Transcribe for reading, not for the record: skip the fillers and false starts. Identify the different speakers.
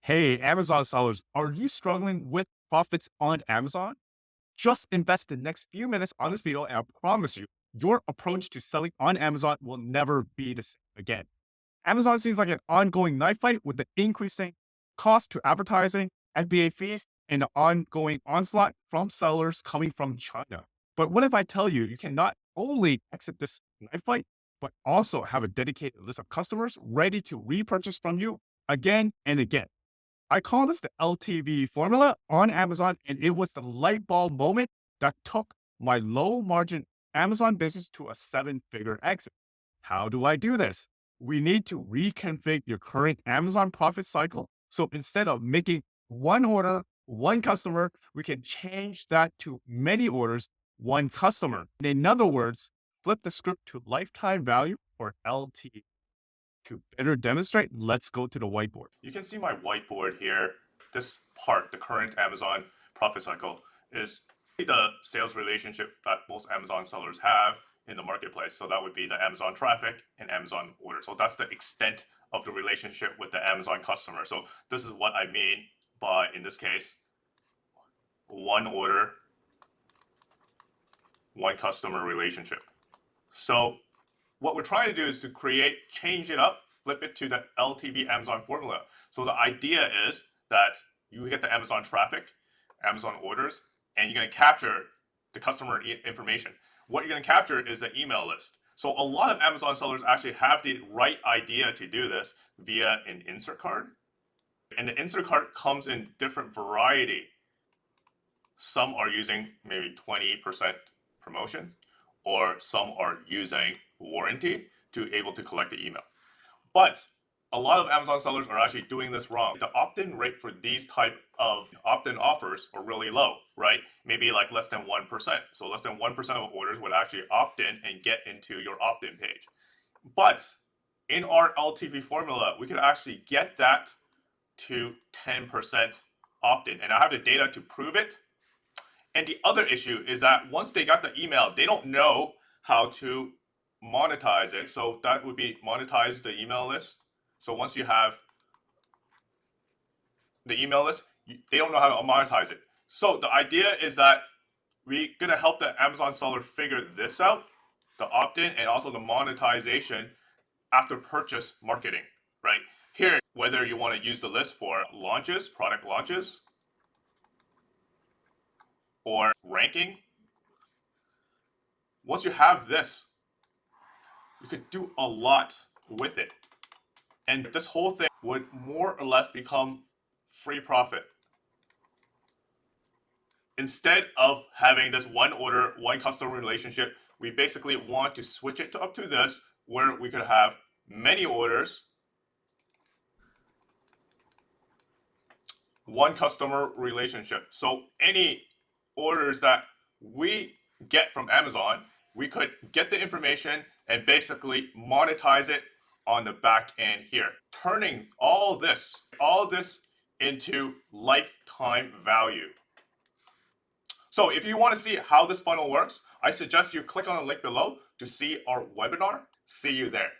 Speaker 1: Hey, Amazon sellers, are you struggling with profits on Amazon? Just invest the next few minutes on this video, and I promise you, your approach to selling on Amazon will never be the same again. Amazon seems like an ongoing knife fight with the increasing cost to advertising, FBA fees, and the ongoing onslaught from sellers coming from China. But what if I tell you, you can not only exit this knife fight, but also have a dedicated list of customers ready to repurchase from you again and again? I call this the LTV formula on Amazon, and it was the light bulb moment that took my low margin Amazon business to a 7-figure exit. How do I do this? We need to reconfigure your current Amazon profit cycle. So instead of making one order, one customer, we can change that to many orders, one customer. In other words, flip the script to lifetime value or LTV. To better demonstrate, let's go to the whiteboard. You can see my whiteboard here. This part, the current Amazon profit cycle, is the sales relationship that most Amazon sellers have in the marketplace. So that would be the Amazon traffic and Amazon order. So that's the extent of the relationship with the Amazon customer. So this is what I mean by, in this case, one order, one customer relationship. So what we're trying to do is to change it up, flip it to the LTV Amazon formula. So the idea is that you get the Amazon traffic, Amazon orders, and you're going to capture the customer information. What you're going to capture is the email list. So a lot of Amazon sellers actually have the right idea to do this via an insert card. And the insert card comes in different variety. Some are using maybe 20% promotion, or some are using warranty to able to collect the emails. But a lot of Amazon sellers are actually doing this wrong. The opt-in rate for these type of opt-in offers are really low, right? Maybe like less than 1%. So less than 1% of orders would actually opt in and get into your opt-in page. But in our LTV formula, we could actually get that to 10% opt-in. And I have the data to prove it. And the other issue is that once they got the email, they don't know how to monetize it. So that would be monetize the email list. So once you have the email list, they don't know how to monetize it. So the idea is that we're going to help the Amazon seller figure this out, the opt-in and also the monetization after purchase marketing, right? Here, whether you want to use the list for launches, product launches, or ranking. Once you have this, you could do a lot with it. And this whole thing would more or less become free profit. Instead of having this one order, one customer relationship, we basically want to switch it to up to this, where we could have many orders, one customer relationship. So any orders that we get from Amazon, we could get the information and basically monetize it on the back end here, turning all this into lifetime value. So if you want to see how this funnel works, I suggest you click on the link below to see our webinar. See you there.